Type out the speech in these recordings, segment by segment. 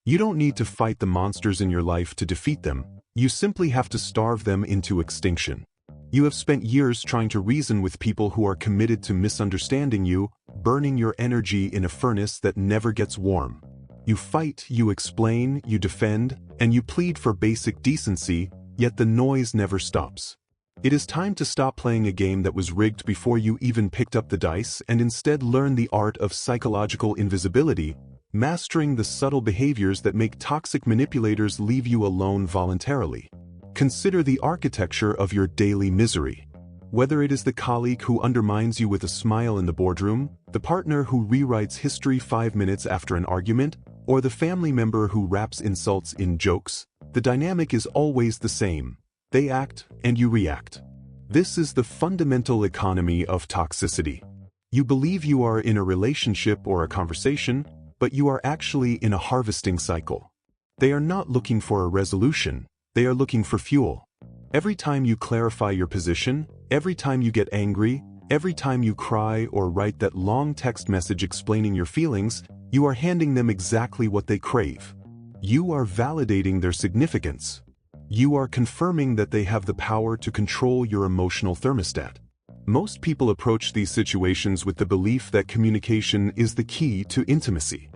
You don't need to fight the monsters in your life to defeat them. You simply have to starve them into extinction. You have spent years trying to reason with people who are committed to misunderstanding you, burning your energy in a furnace that never gets warm. You fight, you explain, you defend, and you plead for basic decency, yet the noise never stops. It is time to stop playing a game that was rigged before you even picked up the dice and instead learn the art of psychological invisibility, mastering the subtle behaviors that make toxic manipulators leave you alone voluntarily. Consider the architecture of your daily misery. Whether it is the colleague who undermines you with a smile in the boardroom, the partner who rewrites history 5 minutes after an argument, or the family member who wraps insults in jokes, the dynamic is always the same. They act and you react. This is the fundamental economy of toxicity. You believe you are in a relationship or a conversation, but you are actually in a harvesting cycle. They are not looking for a resolution. They are looking for fuel. Every time you clarify your position, every time you get angry, every time you cry or write that long text message explaining your feelings, you are handing them exactly what they crave. You are validating their significance. You are confirming that they have the power to control your emotional thermostat. Most people approach these situations with the belief that communication is the key to intimacy.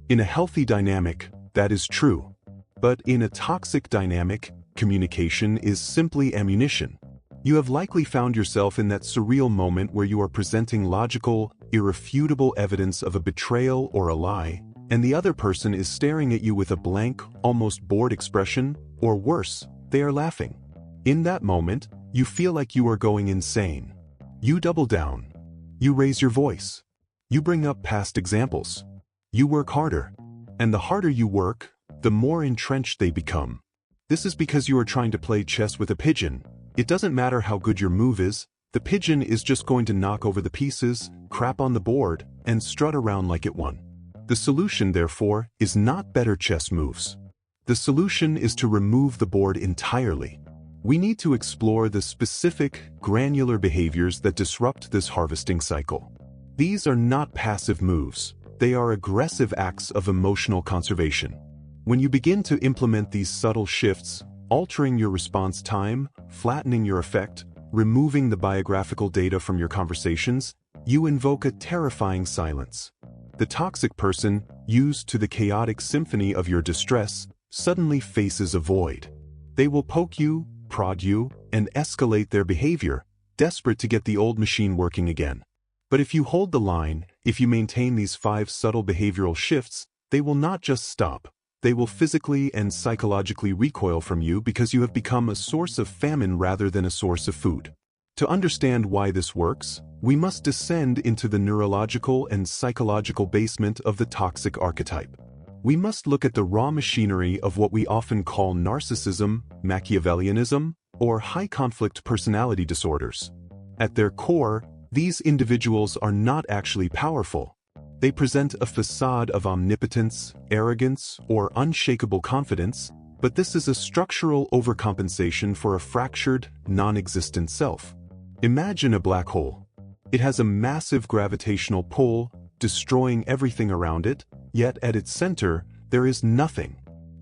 In a healthy dynamic, that is true. But in a toxic dynamic, communication is simply ammunition. You have likely found yourself in that surreal moment where you are presenting logical, irrefutable evidence of a betrayal or a lie, and the other person is staring at you with a blank, almost bored expression, or worse, they are laughing. In that moment, you feel like you are going insane. You double down. You raise your voice. You bring up past examples. You work harder. And the harder you work, the more entrenched they become. This is because you are trying to play chess with a pigeon. It doesn't matter how good your move is, the pigeon is just going to knock over the pieces, crap on the board, and strut around like it won. The solution, therefore, is not better chess moves. The solution is to remove the board entirely. We need to explore the specific, granular behaviors that disrupt this harvesting cycle. These are not passive moves. They are aggressive acts of emotional conservation. When you begin to implement these subtle shifts, altering your response time, flattening your effect, removing the biographical data from your conversations, you invoke a terrifying silence. The toxic person, used to the chaotic symphony of your distress, suddenly faces a void. They will poke you, prod you, and escalate their behavior, desperate to get the old machine working again. But if you hold the line, if you maintain these 5 subtle behavioral shifts, they will not just stop. They will physically and psychologically recoil from you because you have become a source of famine rather than a source of food. To understand why this works, we must descend into the neurological and psychological basement of the toxic archetype. We must look at the raw machinery of what we often call narcissism, Machiavellianism, or high-conflict personality disorders. At their core, these individuals are not actually powerful. They present a facade of omnipotence, arrogance, or unshakable confidence, but this is a structural overcompensation for a fractured, non-existent self. Imagine a black hole. It has a massive gravitational pull, destroying everything around it, yet at its center, there is nothing.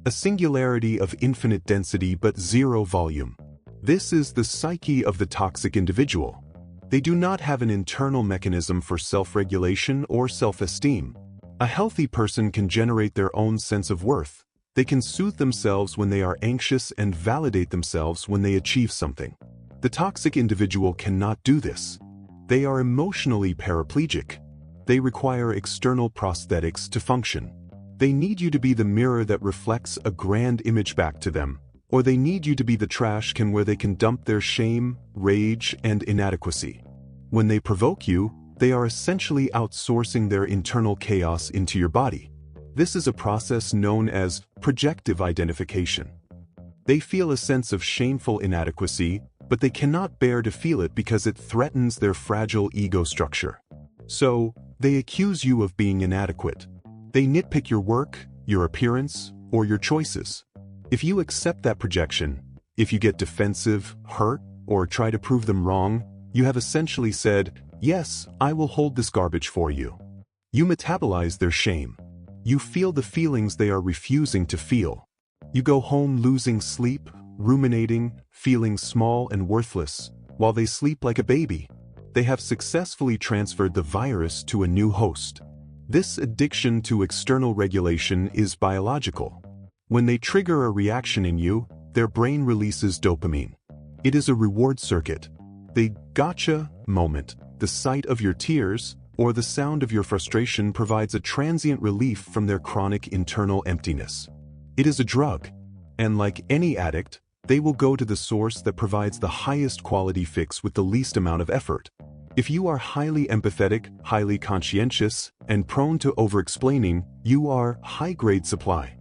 A singularity of infinite density but zero volume. This is the psyche of the toxic individual. They do not have an internal mechanism for self-regulation or self-esteem. A healthy person can generate their own sense of worth. They can soothe themselves when they are anxious and validate themselves when they achieve something. The toxic individual cannot do this. They are emotionally paraplegic. They require external prosthetics to function. They need you to be the mirror that reflects a grand image back to them, or they need you to be the trash can where they can dump their shame, rage, and inadequacy. When they provoke you, they are essentially outsourcing their internal chaos into your body. This is a process known as projective identification. They feel a sense of shameful inadequacy, but they cannot bear to feel it because it threatens their fragile ego structure. So, they accuse you of being inadequate. They nitpick your work, your appearance, or your choices. If you accept that projection, if you get defensive, hurt, or try to prove them wrong, you have essentially said, "Yes, I will hold this garbage for you." You metabolize their shame. You feel the feelings they are refusing to feel. You go home losing sleep, ruminating, feeling small and worthless, while they sleep like a baby. They have successfully transferred the virus to a new host. This addiction to external regulation is biological. When they trigger a reaction in you, their brain releases dopamine. It is a reward circuit. The gotcha moment, the sight of your tears, or the sound of your frustration provides a transient relief from their chronic internal emptiness. It is a drug, and like any addict, they will go to the source that provides the highest quality fix with the least amount of effort. If you are highly empathetic, highly conscientious, and prone to over-explaining, you are high-grade supply.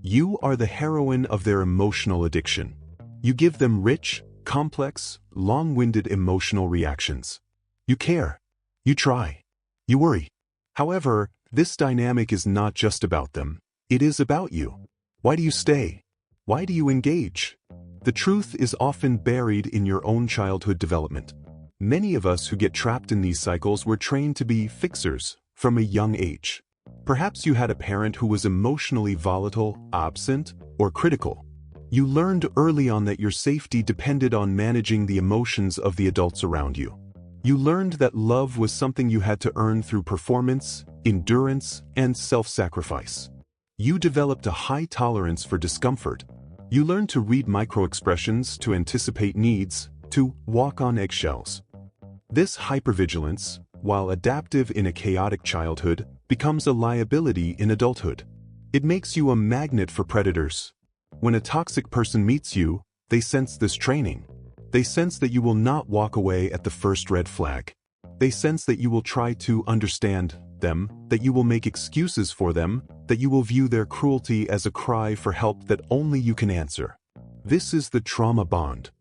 You are the heroine of their emotional addiction. You give them rich, complex, long-winded emotional reactions. You care. You try. You worry. However, this dynamic is not just about them. It is about you. Why do you stay? Why do you engage? The truth is often buried in your own childhood development. Many of us who get trapped in these cycles were trained to be fixers from a young age. Perhaps you had a parent who was emotionally volatile, absent, or critical. You learned early on that your safety depended on managing the emotions of the adults around you. You learned that love was something you had to earn through performance, endurance, and self-sacrifice. You developed a high tolerance for discomfort. You learned to read micro-expressions, to anticipate needs, to walk on eggshells. This hypervigilance, while adaptive in a chaotic childhood, becomes a liability in adulthood. It makes you a magnet for predators. When a toxic person meets you, they sense this training. They sense that you will not walk away at the first red flag. They sense that you will try to understand them, that you will make excuses for them, that you will view their cruelty as a cry for help that only you can answer. This is the trauma bond.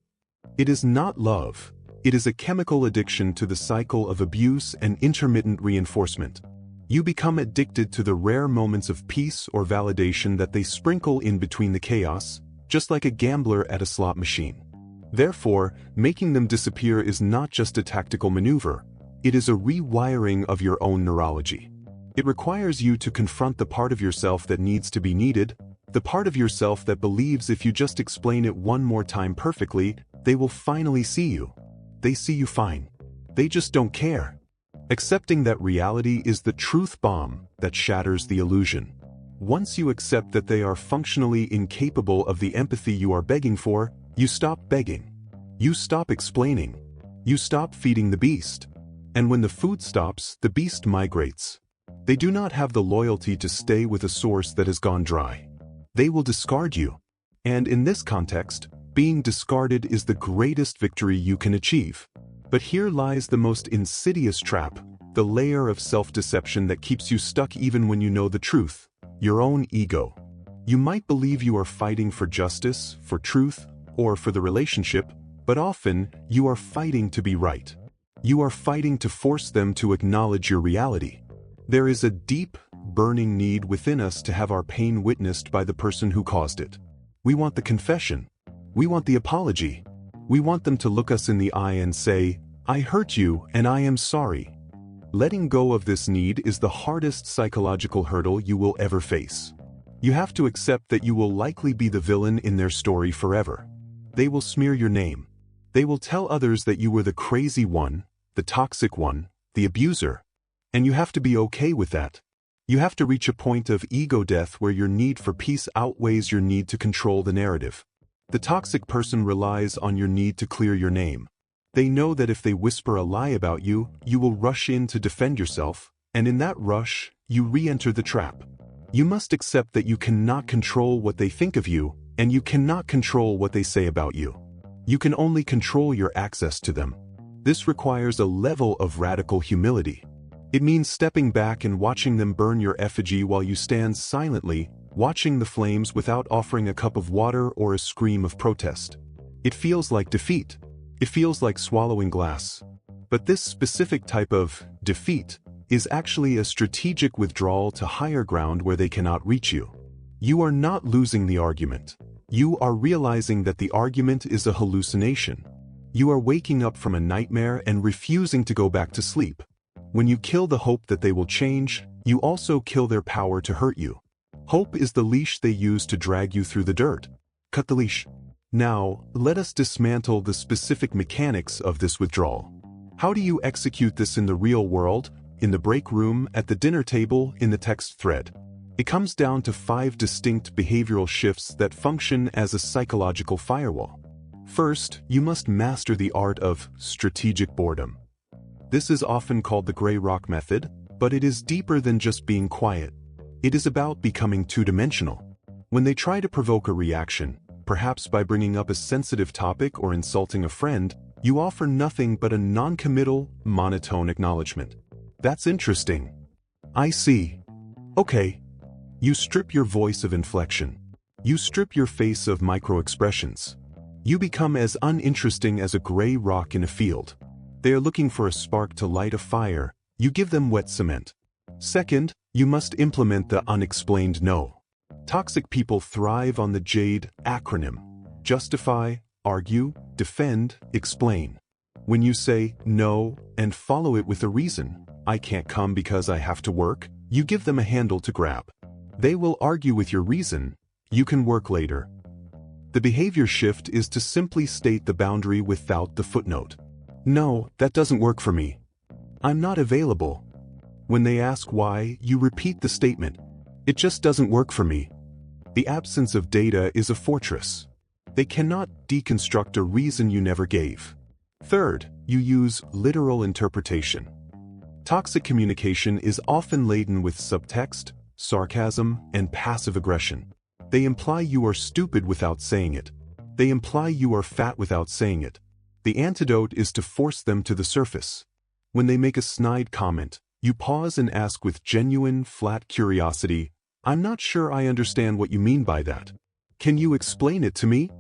It is not love. It is a chemical addiction to the cycle of abuse and intermittent reinforcement. You become addicted to the rare moments of peace or validation that they sprinkle in between the chaos, just like a gambler at a slot machine. Therefore, making them disappear is not just a tactical maneuver. It is a rewiring of your own neurology. It requires you to confront the part of yourself that needs to be needed, the part of yourself that believes if you just explain it one more time perfectly, they will finally see you. They see you fine. They just don't care. Accepting that reality is the truth bomb that shatters the illusion. Once you accept that they are functionally incapable of the empathy you are begging for, you stop begging. You stop explaining. You stop feeding the beast. And when the food stops, the beast migrates. They do not have the loyalty to stay with a source that has gone dry. They will discard you. And in this context, being discarded is the greatest victory you can achieve. But here lies the most insidious trap, the layer of self-deception that keeps you stuck even when you know the truth, your own ego. You might believe you are fighting for justice, for truth, or for the relationship, but often you are fighting to be right. You are fighting to force them to acknowledge your reality. There is a deep, burning need within us to have our pain witnessed by the person who caused it. We want the confession. We want the apology. We want them to look us in the eye and say, "I hurt you and I am sorry." Letting go of this need is the hardest psychological hurdle you will ever face. You have to accept that you will likely be the villain in their story forever. They will smear your name. They will tell others that you were the crazy one, the toxic one, the abuser. And you have to be okay with that. You have to reach a point of ego death where your need for peace outweighs your need to control the narrative. The toxic person relies on your need to clear your name. They know that if they whisper a lie about you, you will rush in to defend yourself, and in that rush, you re-enter the trap. You must accept that you cannot control what they think of you, and you cannot control what they say about you. You can only control your access to them. This requires a level of radical humility. It means stepping back and watching them burn your effigy while you stand silently, watching the flames without offering a cup of water or a scream of protest. It feels like defeat. It feels like swallowing glass. But this specific type of defeat is actually a strategic withdrawal to higher ground where they cannot reach you. You are not losing the argument. You are realizing that the argument is a hallucination. You are waking up from a nightmare and refusing to go back to sleep. When you kill the hope that they will change, You also kill their power to hurt you. Hope is the leash they use to drag you through the dirt. Cut the leash. Now, let us dismantle the specific mechanics of this withdrawal. How do you execute this in the real world, in the break room, at the dinner table, in the text thread? It comes down to 5 distinct behavioral shifts that function as a psychological firewall. First, you must master the art of strategic boredom. This is often called the gray rock method, but it is deeper than just being quiet. It is about becoming two-dimensional. When they try to provoke a reaction, perhaps by bringing up a sensitive topic or insulting a friend, you offer nothing but a non-committal, monotone acknowledgement. That's interesting. I see. Okay. You strip your voice of inflection. You strip your face of micro-expressions. You become as uninteresting as a gray rock in a field. They are looking for a spark to light a fire. You give them wet cement. Second, you must implement the unexplained no. Toxic people thrive on the JADE acronym. Justify, argue, defend, explain. When you say no and follow it with a reason, I can't come because I have to work, you give them a handle to grab. They will argue with your reason, you can work later. The behavior shift is to simply state the boundary without the footnote. No, that doesn't work for me. I'm not available. When they ask why, you repeat the statement. It just doesn't work for me. The absence of data is a fortress. They cannot deconstruct a reason you never gave. Third, you use literal interpretation. Toxic communication is often laden with subtext, sarcasm, and passive aggression. They imply you are stupid without saying it. They imply you are fat without saying it. The antidote is to force them to the surface. When they make a snide comment, you pause and ask with genuine, flat curiosity, I'm not sure I understand what you mean by that. Can you explain it to me?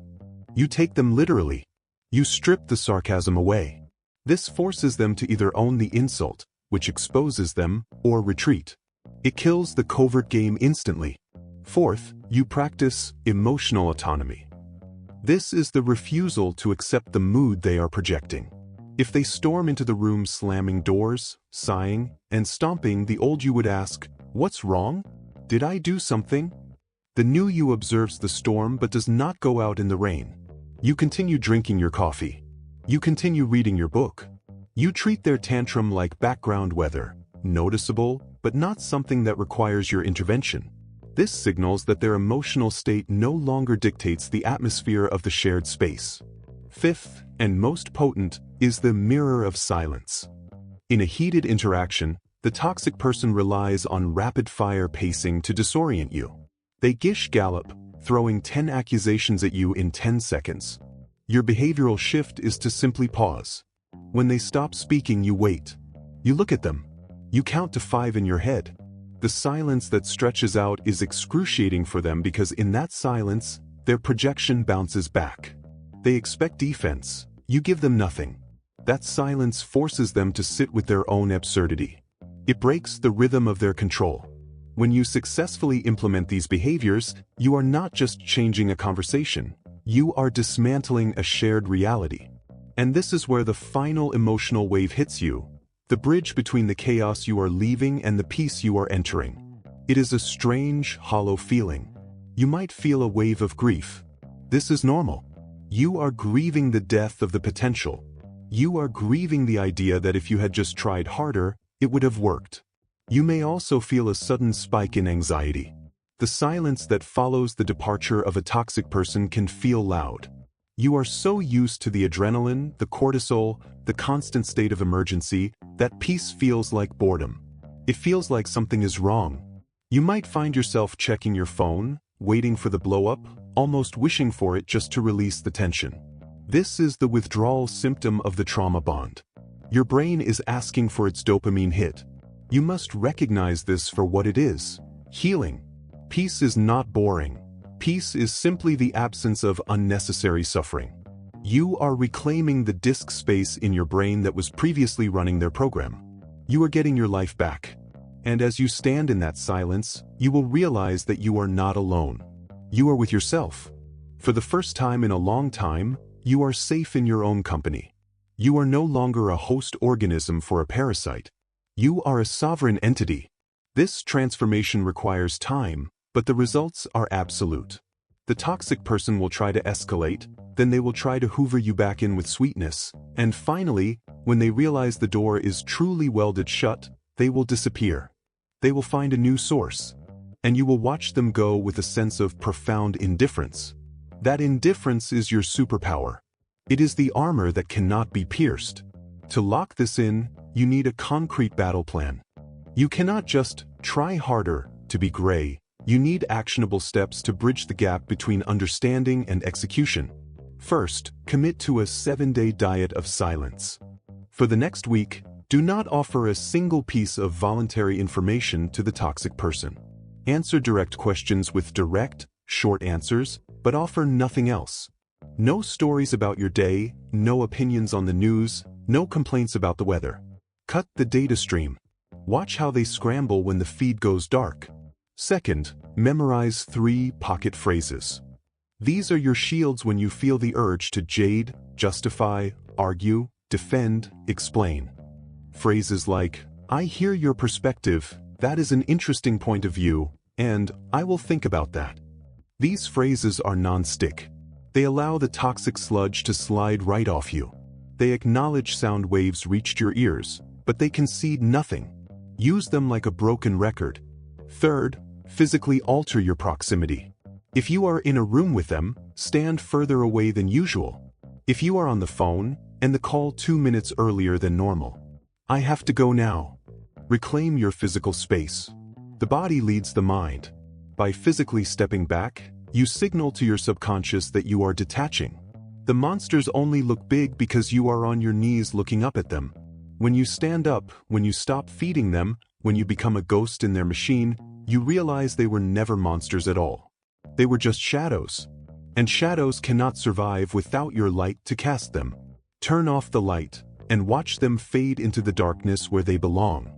You take them literally. You strip the sarcasm away. This forces them to either own the insult, which exposes them, or retreat. It kills the covert game instantly. Fourth, you practice emotional autonomy. This is the refusal to accept the mood they are projecting. If they storm into the room slamming doors, sighing, and stomping, the old you would ask, "What's wrong? Did I do something?" The new you observes the storm but does not go out in the rain. You continue drinking your coffee. You continue reading your book. You treat their tantrum like background weather, noticeable, but not something that requires your intervention. This signals that their emotional state no longer dictates the atmosphere of the shared space. Fifth, and most potent, is the mirror of silence. In a heated interaction, the toxic person relies on rapid-fire pacing to disorient you. They gish-gallop, throwing 10 accusations at you in 10 seconds. Your behavioral shift is to simply pause. When they stop speaking, you wait. You look at them. You count to 5 in your head. The silence that stretches out is excruciating for them because in that silence, their projection bounces back. They expect defense. You give them nothing. That silence forces them to sit with their own absurdity. It breaks the rhythm of their control. When you successfully implement these behaviors, you are not just changing a conversation. You are dismantling a shared reality. And this is where the final emotional wave hits you. The bridge between the chaos you are leaving and the peace you are entering. It is a strange, hollow feeling. You might feel a wave of grief. This is normal. You are grieving the death of the potential. You are grieving the idea that if you had just tried harder, it would have worked. You may also feel a sudden spike in anxiety. The silence that follows the departure of a toxic person can feel loud. You are so used to the adrenaline, the cortisol, the constant state of emergency, that peace feels like boredom. It feels like something is wrong. You might find yourself checking your phone, waiting for the blow-up, almost wishing for it just to release the tension. This is the withdrawal symptom of the trauma bond. Your brain is asking for its dopamine hit. You must recognize this for what it is: healing. Peace is not boring. Peace is simply the absence of unnecessary suffering. You are reclaiming the disk space in your brain that was previously running their program. You are getting your life back. And as you stand in that silence, you will realize that you are not alone. You are with yourself. For the first time in a long time, you are safe in your own company. You are no longer a host organism for a parasite. You are a sovereign entity. This transformation requires time, but the results are absolute. The toxic person will try to escalate, then they will try to hoover you back in with sweetness, and finally, when they realize the door is truly welded shut, they will disappear. They will find a new source, and you will watch them go with a sense of profound indifference. That indifference is your superpower. It is the armor that cannot be pierced. To lock this in, you need a concrete battle plan. You cannot just try harder to be gray. You need actionable steps to bridge the gap between understanding and execution. First, commit to a 7-day diet of silence. For the next week, do not offer a single piece of voluntary information to the toxic person. Answer direct questions with direct, short answers, but offer nothing else. No stories about your day, no opinions on the news, no complaints about the weather. Cut the data stream. Watch how they scramble when the feed goes dark. Second, memorize 3 pocket phrases. These are your shields when you feel the urge to jade, justify, argue, defend, explain. Phrases like, "I hear your perspective, that is an interesting point of view," and "I will think about that." These phrases are non-stick. They allow the toxic sludge to slide right off you. They acknowledge sound waves reached your ears, but they concede nothing. Use them like a broken record. Third, physically alter your proximity. If you are in a room with them, stand further away than usual. If you are on the phone, end the call 2 minutes earlier than normal. "I have to go now." Reclaim your physical space. The body leads the mind. By physically stepping back, you signal to your subconscious that you are detaching. The monsters only look big because you are on your knees looking up at them. When you stand up, when you stop feeding them, when you become a ghost in their machine, you realize they were never monsters at all. They were just shadows. And shadows cannot survive without your light to cast them. Turn off the light, and watch them fade into the darkness where they belong.